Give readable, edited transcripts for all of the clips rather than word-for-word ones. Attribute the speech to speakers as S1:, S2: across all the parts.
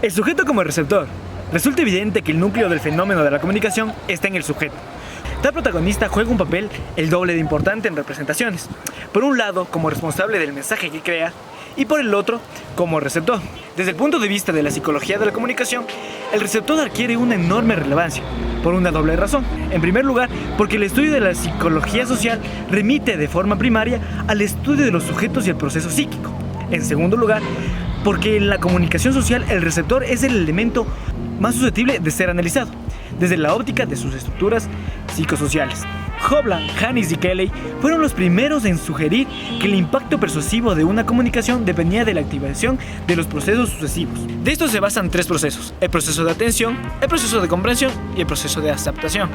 S1: El sujeto como receptor. Resulta evidente que el núcleo del fenómeno de la comunicación está en el sujeto. Tal protagonista juega un papel el doble de importante en representaciones. Por un lado, como responsable del mensaje que crea, y por el otro, como receptor. Desde el punto de vista de la psicología de la comunicación, el receptor adquiere una enorme relevancia, por una doble razón. En primer lugar, porque el estudio de la psicología social remite de forma primaria al estudio de los sujetos y el proceso psíquico. En segundo lugar, porque en la comunicación social el receptor es el elemento más susceptible de ser analizado, desde la óptica de sus estructuras psicosociales. Hoblan, Hannis y Kelley fueron los primeros en sugerir que el impacto persuasivo de una comunicación dependía de la activación de los procesos sucesivos. De estos se basan tres procesos: el proceso de atención, el proceso de comprensión y el proceso de adaptación.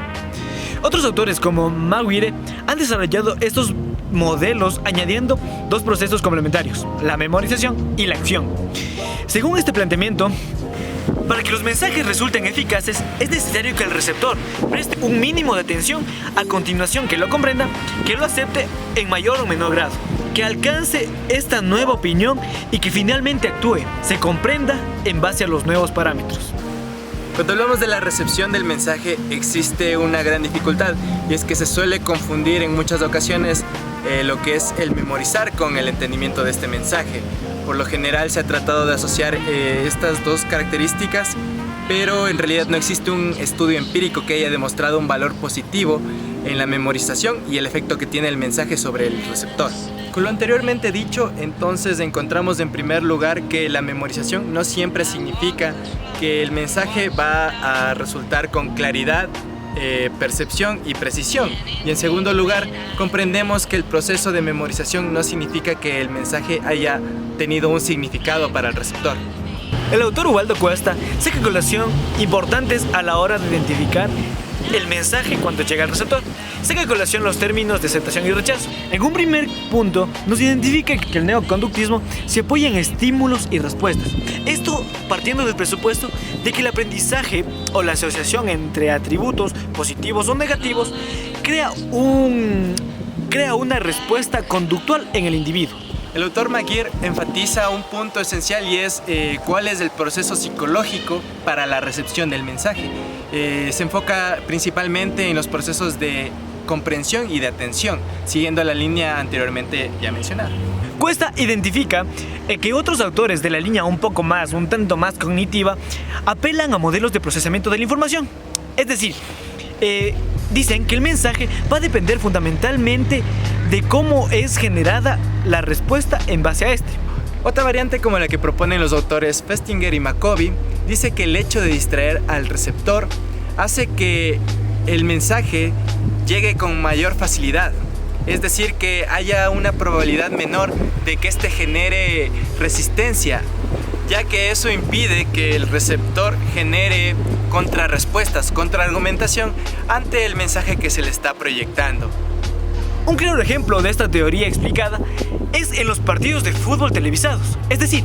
S1: Otros autores como Maguire han desarrollado estos modelos añadiendo dos procesos complementarios: la memorización y la acción. Según este planteamiento, para que los mensajes resulten eficaces, es necesario que el receptor preste un mínimo de atención, a continuación que lo comprenda, que lo acepte en mayor o menor grado, que alcance esta nueva opinión y que finalmente actúe, se comprenda en base a los nuevos parámetros.
S2: Cuando hablamos de la recepción del mensaje existe una gran dificultad, y es que se suele confundir en muchas ocasiones lo que es el memorizar con el entendimiento de este mensaje. Por lo general se ha tratado de asociar estas dos características, pero en realidad no existe un estudio empírico que haya demostrado un valor positivo en la memorización y el efecto que tiene el mensaje sobre el receptor. Con lo anteriormente dicho, entonces encontramos en primer lugar que la memorización no siempre significa que el mensaje va a resultar con claridad, percepción y precisión. Y en segundo lugar, comprendemos que el proceso de memorización no significa que el mensaje haya tenido un significado para el receptor.
S1: El autor Ubaldo Cuesta saca a colación importantes a la hora de identificar el mensaje cuando llega al receptor. Saca a colación los términos de aceptación y rechazo. En un primer punto nos identifica que el neoconductismo se apoya en estímulos y respuestas. Esto partiendo del presupuesto de que el aprendizaje o la asociación entre atributos positivos o negativos crea una respuesta conductual en el individuo.
S2: El autor Maguire enfatiza un punto esencial y es cuál es el proceso psicológico para la recepción del mensaje. Se enfoca principalmente en los procesos de comprensión y de atención, siguiendo la línea anteriormente ya mencionada.
S1: Cuesta identifica que otros autores de la línea un tanto más cognitiva, apelan a modelos de procesamiento de la información. Es decir, dicen que el mensaje va a depender fundamentalmente de cómo es generada la respuesta en base a este.
S2: Otra variante, como la que proponen los autores Festinger y Maccoby, dice que el hecho de distraer al receptor hace que el mensaje llegue con mayor facilidad. Es decir, que haya una probabilidad menor de que éste genere resistencia, ya que eso impide que el receptor genere contrarrespuestas, contraargumentación ante el mensaje que se le está proyectando.
S1: Un claro ejemplo de esta teoría explicada es en los partidos de fútbol televisados. Es decir,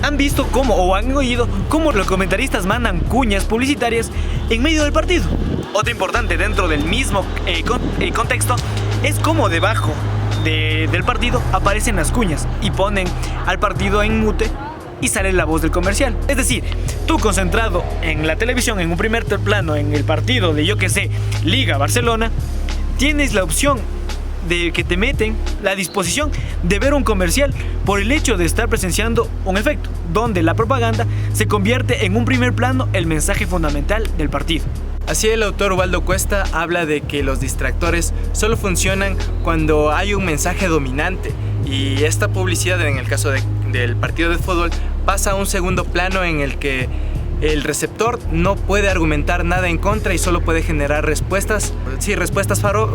S1: han visto o han oído cómo los comentaristas mandan cuñas publicitarias en medio del partido. Otra importante dentro del mismo contexto es cómo debajo del partido aparecen las cuñas y ponen al partido en mute y sale la voz del comercial. Es decir, tú concentrado en la televisión en un primer plano en el partido de Liga Barcelona, tienes la opción de que te meten la disposición de ver un comercial por el hecho de estar presenciando un efecto, donde la propaganda se convierte en un primer plano el mensaje fundamental del partido.
S2: Así el autor Ubaldo Cuesta habla de que los distractores solo funcionan cuando hay un mensaje dominante y esta publicidad, en el caso del partido de fútbol, pasa a un segundo plano en el que el receptor no puede argumentar nada en contra y solo puede generar respuestas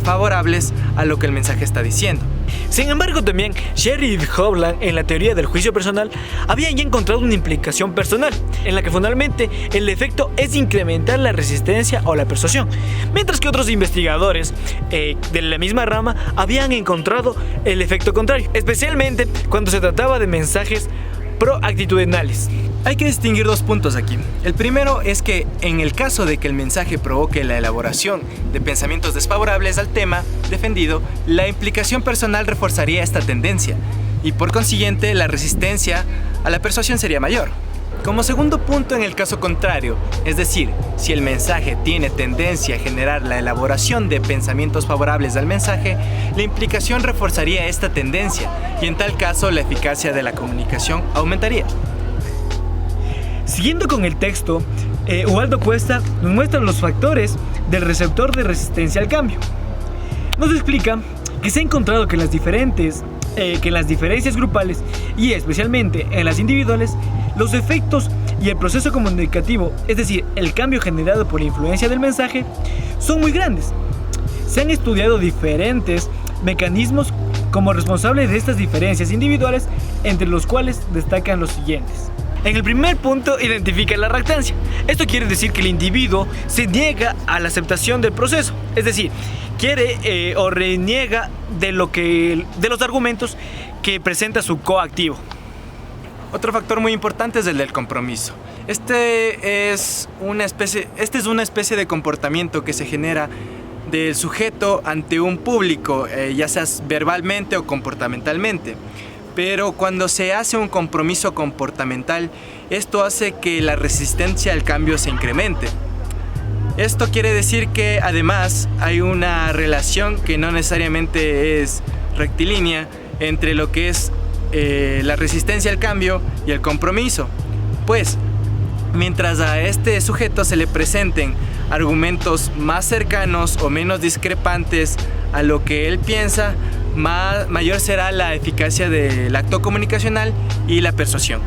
S2: favorables a lo que el mensaje está diciendo.
S1: Sin embargo, también Sherry y Hoblan, en la teoría del juicio personal, habían ya encontrado una implicación personal, en la que fundamentalmente el efecto es incrementar la resistencia o la persuasión, mientras que otros investigadores de la misma rama habían encontrado el efecto contrario, especialmente cuando se trataba de mensajes proactitudinales.
S2: Hay que distinguir dos puntos aquí. El primero es que en el caso de que el mensaje provoque la elaboración de pensamientos desfavorables al tema defendido, la implicación personal reforzaría esta tendencia y por consiguiente la resistencia a la persuasión sería mayor. Como segundo punto, en el caso contrario, es decir, si el mensaje tiene tendencia a generar la elaboración de pensamientos favorables al mensaje, la implicación reforzaría esta tendencia y en tal caso la eficacia de la comunicación aumentaría.
S1: Siguiendo con el texto, Ubaldo Cuesta nos muestra los factores del receptor de resistencia al cambio. Nos explica que se ha encontrado que en las diferencias grupales y especialmente en las individuales, los efectos y el proceso comunicativo, es decir, el cambio generado por la influencia del mensaje, son muy grandes. Se han estudiado diferentes mecanismos como responsables de estas diferencias individuales, entre los cuales destacan los siguientes. En el primer punto identifica la reactancia. Esto quiere decir que el individuo se niega a la aceptación del proceso, es decir, quiere o reniega de los argumentos que presenta su coactivo.
S2: Otro factor muy importante es el del compromiso. Este es una especie de comportamiento que se genera del sujeto ante un público, ya sea verbalmente o comportamentalmente. Pero cuando se hace un compromiso comportamental, esto hace que la resistencia al cambio se incremente. Esto quiere decir que además hay una relación que no necesariamente es rectilínea entre lo que es la resistencia al cambio y el compromiso. Pues, mientras a este sujeto se le presenten argumentos más cercanos o menos discrepantes a lo que él piensa, mayor será la eficacia del acto comunicacional y la persuasión.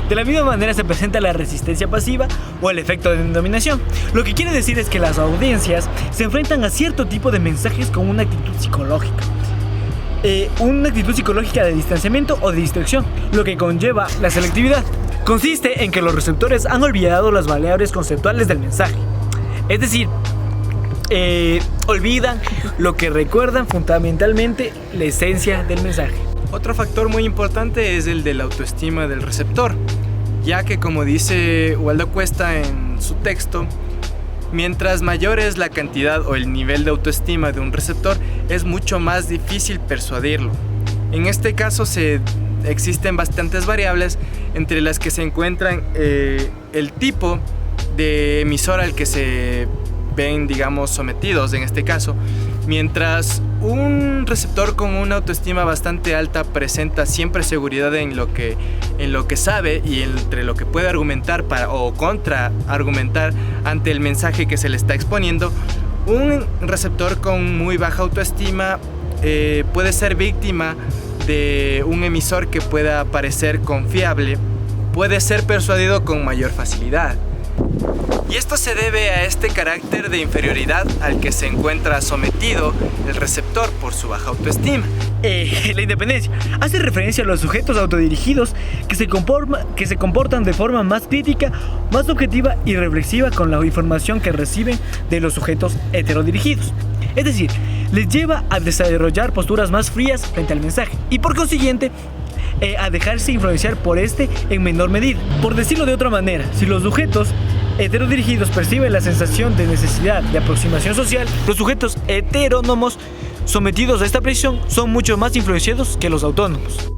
S1: De la misma manera se presenta la resistencia pasiva o el efecto de dominación. Lo que quiere decir es que las audiencias se enfrentan a cierto tipo de mensajes con una actitud psicológica. Una actitud psicológica de distanciamiento o de distracción, lo que conlleva la selectividad. Consiste en que los receptores han olvidado las variables conceptuales del mensaje. Es decir, olvidan lo que recuerdan fundamentalmente la esencia del mensaje.
S2: Otro factor muy importante es el de la autoestima del receptor, ya que como dice Ubaldo Cuesta en su texto, mientras mayor es la cantidad o el nivel de autoestima de un receptor, es mucho más difícil persuadirlo. En este caso existen bastantes variables, entre las que se encuentran el tipo de emisor al que se ven, digamos, sometidos en este caso. Mientras un receptor con una autoestima bastante alta presenta siempre seguridad en lo que sabe y entre lo que puede argumentar o contraargumentar ante el mensaje que se le está exponiendo, un receptor con muy baja autoestima puede ser víctima de un emisor que pueda parecer confiable, puede ser persuadido con mayor facilidad. Y esto se debe a este carácter de inferioridad al que se encuentra sometido el receptor por su baja autoestima.
S1: La independencia hace referencia a los sujetos autodirigidos que se comportan de forma más crítica, más objetiva y reflexiva con la información que reciben de los sujetos heterodirigidos. Es decir, les lleva a desarrollar posturas más frías frente al mensaje y por consiguiente a dejarse influenciar por este en menor medida. Por decirlo de otra manera, si los sujetos heterodirigidos perciben la sensación de necesidad de aproximación social, los sujetos heterónomos sometidos a esta presión son mucho más influenciados que los autónomos.